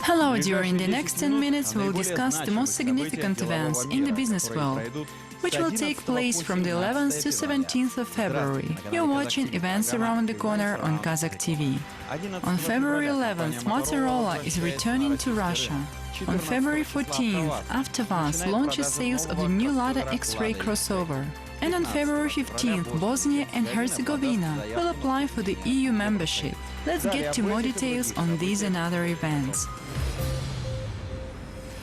Hello, during the next 10 minutes we'll discuss the most significant events in the business world, which will take place from the 11th to 17th of February. You're watching Events Around the Corner on Kazakh TV. On February 11th, Motorola is returning to Russia. On February 14th, AvtoVAZ launches sales of the new Lasa XRAY crossover. And on February 15th, Bosnia and Herzegovina will apply for the EU membership. Let's get to more details on these and other events.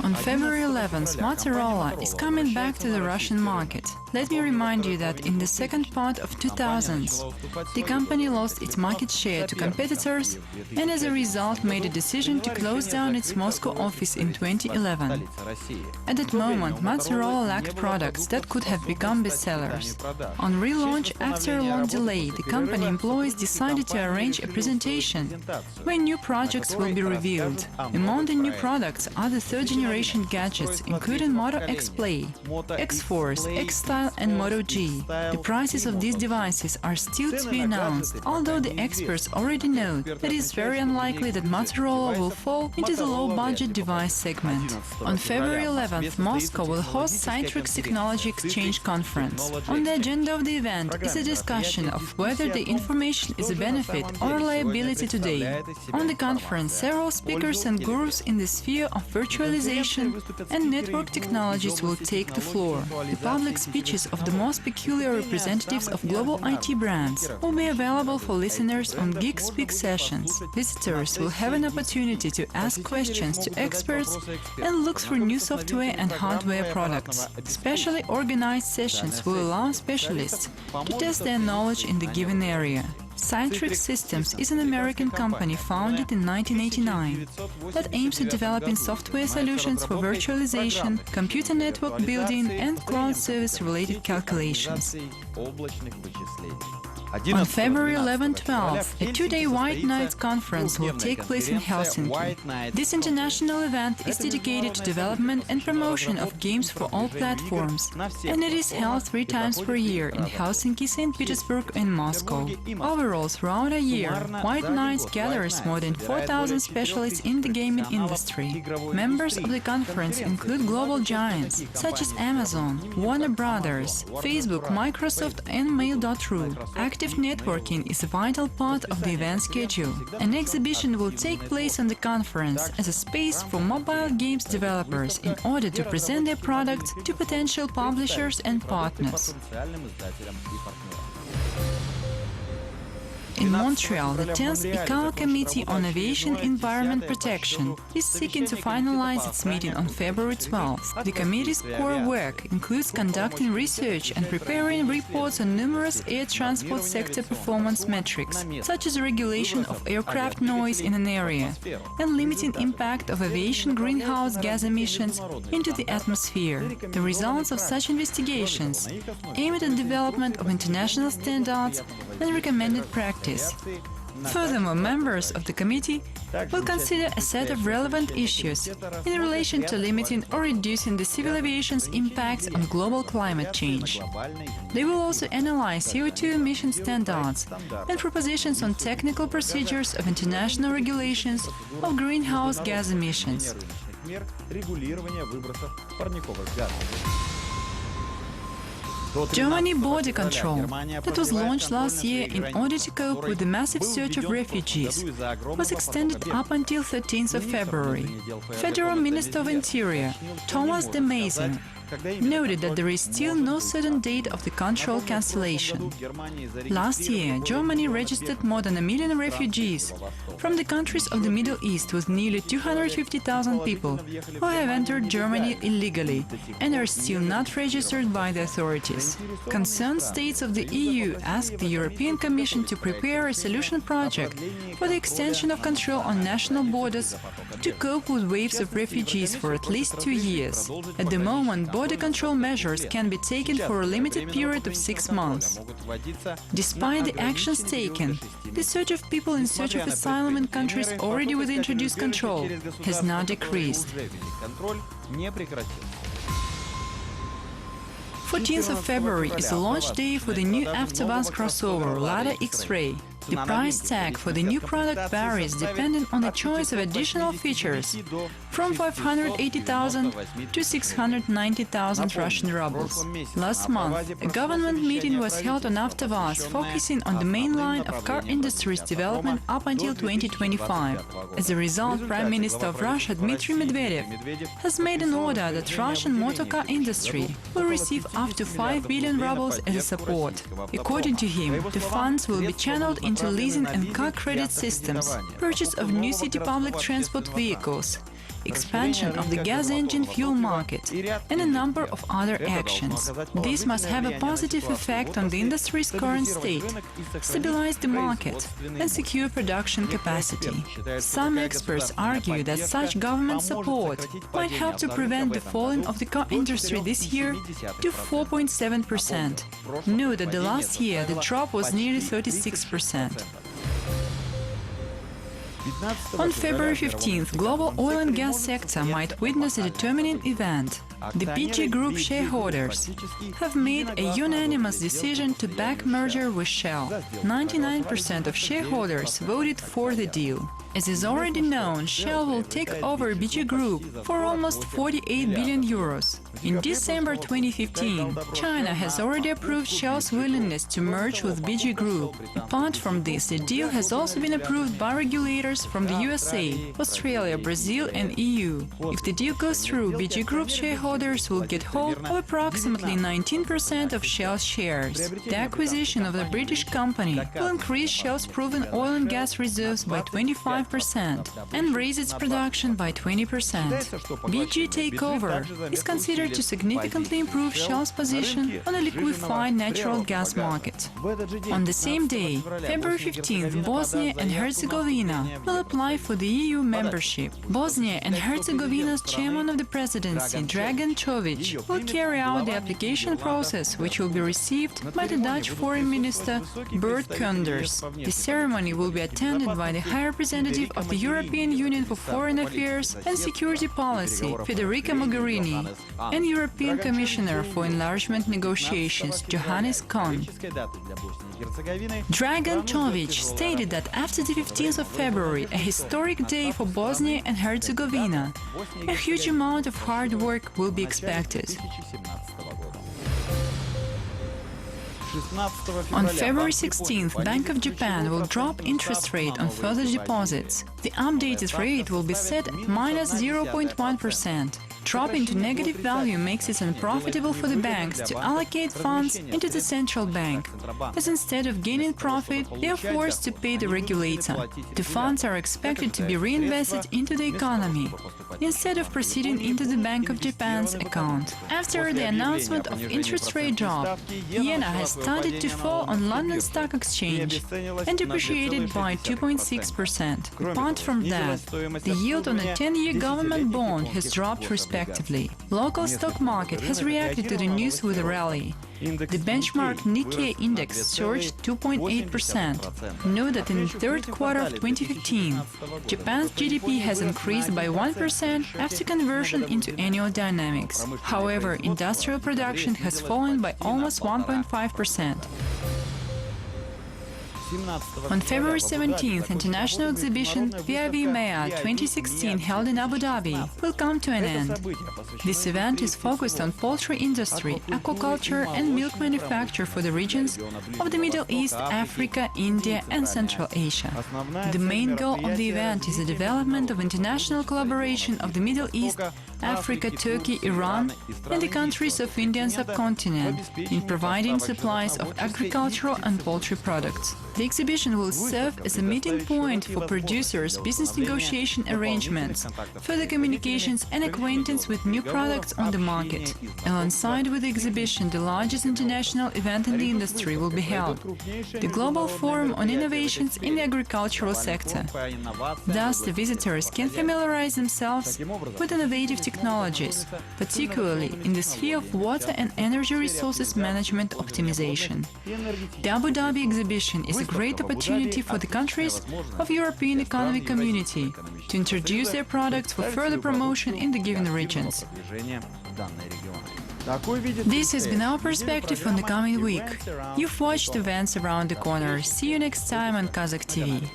On February 11th, Motorola is coming back to the Russian market. Let me remind you that in the second part of 2000s, the company lost its market share to competitors and as a result made a decision to close down its Moscow office in 2011. At that moment, Motorola lacked products that could have become bestsellers. On relaunch, after a long delay, the company employees decided to arrange a presentation where new projects will be revealed. Among the new products are the third-generation gadgets, including Moto X Play, X Force, X Style and Moto G. The prices of these devices are still to be announced, although the experts already know that it is very unlikely that Motorola will fall into the low-budget device segment. On February 11th, Moscow will host Citrix Technology Exchange Conference. On the agenda of the event is a discussion of whether the information is a benefit or a liability today. On the conference, several speakers and gurus in the sphere of virtualization and network technologies will take the floor. The public speeches of the most peculiar representatives of global IT brands will be available for listeners on Geek Speak sessions. Visitors will have an opportunity to ask questions to experts and look through new software and hardware products. Specially organized sessions will allow specialists to test their knowledge in the given area. Citrix Systems is an American company founded in 1989 that aims at developing software solutions for virtualization, computer network building and cloud service-related calculations. On February 11-12, a two-day White Nights conference will take place in Helsinki. This international event is dedicated to development and promotion of games for all platforms, and it is held 3 times per year in Helsinki, St. Petersburg and Moscow. Overall, throughout a year, White Nights gathers more than 4,000 specialists in the gaming industry. Members of the conference include global giants such as Amazon, Warner Brothers, Facebook, Microsoft and Mail.ru. Active networking is a vital part of the event schedule. An exhibition will take place on the conference as a space for mobile games developers in order to present their products to potential publishers and partners. In Montreal, the 10th ICAO Committee on Aviation Environment Protection is seeking to finalize its meeting on February 12th. The committee's core work includes conducting research and preparing reports on numerous air transport sector performance metrics, such as regulation of aircraft noise in an area and limiting impact of aviation greenhouse gas emissions into the atmosphere. The results of such investigations aim at the development of international standards and recommended practice. Furthermore, members of the committee will consider a set of relevant issues in relation to limiting or reducing the civil aviation's impacts on global climate change. They will also analyze CO2 emission standards and propositions on technical procedures of international regulations of greenhouse gas emissions. Germany border control that was launched last year in order to cope with the massive surge of refugees was extended up until 13th of February. Federal Minister of Interior Thomas de Maizière noted that there is still no certain date of the control cancellation. Last year, Germany registered more than 1 million refugees from the countries of the Middle East, with nearly 250,000 people who have entered Germany illegally and are still not registered by the authorities. Concerned states of the EU asked the European Commission to prepare a solution project for the extension of control on national borders to cope with waves of refugees for at least 2 years. At the moment, border control measures can be taken for a limited period of 6 months. Despite the actions taken, the surge of people in search of asylum in countries already with introduced control has not decreased. 14th of February is the launch day for the new AvtoVAZ crossover Lasa XRAY. The price tag for the new product varies depending on the choice of additional features, from 580,000 to 690,000 Russian rubles. Last month, a government meeting was held on AvtoVAZ, focusing on the main line of car industry's development up until 2025. As a result, Prime Minister of Russia Dmitry Medvedev has made an order that Russian motor car industry will receive up to 5 billion rubles as a support. According to him, the funds will be channeled into leasing and car credit systems, purchase of new city public transport vehicles, expansion of the gas engine fuel market, and a number of other actions. This must have a positive effect on the industry's current state, stabilize the market, and secure production capacity. Some experts argue that such government support might help to prevent the falling of the car industry this year to 4.7%. Note that the last year the drop was nearly 36%. On February 15th, global oil and gas sector might witness a determining event. The BG Group shareholders have made a unanimous decision to back merger with Shell. 99% of shareholders voted for the deal. As is already known, Shell will take over BG Group for almost 48 billion euros. In December 2015, China has already approved Shell's willingness to merge with BG Group. Apart from this, the deal has also been approved by regulators from the USA, Australia, Brazil and EU. If the deal goes through, BG Group shareholders will get hold of approximately 19% of Shell shares. The acquisition of the British company will increase Shell's proven oil and gas reserves by 25% and raise its production by 20%. BG takeover is considered to significantly improve Shell's position on the liquefied natural gas market. On the same day, February 15th, Bosnia and Herzegovina will apply for the EU membership. Bosnia and Herzegovina's chairman of the presidency, Dragan Čović, will carry out the application process, which will be received by the Dutch Foreign Minister Bert Koenders. The ceremony will be attended by the High Representative of the European Union for Foreign Affairs and Security Policy, Federica Mogherini, and European Commissioner for Enlargement Negotiations, Johannes Kohn. Dragan Čović stated that after the 15th of February, a historic day for Bosnia and Herzegovina, a huge amount of hard work will be expected. On February 16th, Bank of Japan will drop interest rate on further deposits. The updated rate will be set at -0.1%. Dropping to negative value makes it unprofitable for the banks to allocate funds into the central bank, as instead of gaining profit, they are forced to pay the regulator. The funds are expected to be reinvested into the economy, instead of proceeding into the Bank of Japan's account. After the announcement of interest rate drop, yen has started to fall on London Stock Exchange and depreciated by 2.6%. Apart from that, the yield on a 10-year government bond has dropped respectively. Local stock market has reacted to the news with a rally. The benchmark Nikkei index surged 2.8%. Note that in the third quarter of 2015, Japan's GDP has increased by 1% after conversion into annual dynamics. However, industrial production has fallen by almost 1.5%. On February 17th, international exhibition VIV-MEA 2016 held in Abu Dhabi will come to an end. This event is focused on poultry industry, aquaculture and milk manufacture for the regions of the Middle East, Africa, India and Central Asia. The main goal of the event is the development of international collaboration of the Middle East, Africa, Turkey, Iran and the countries of Indian subcontinent in providing supplies of agricultural and poultry products. The exhibition will serve as a meeting point for producers, business negotiation arrangements, further communications and acquaintance with new products on the market. Alongside with the exhibition, the largest international event in the industry will be held, the Global Forum on Innovations in the Agricultural Sector. Thus, the visitors can familiarize themselves with innovative technologies, particularly in the sphere of water and energy resources management optimization. The Abu Dhabi exhibition is a great opportunity for the countries of European Economic Community to introduce their products for further promotion in the given regions. This has been our perspective on the coming week. You've watched events around the corner. See you next time on Kazakh TV.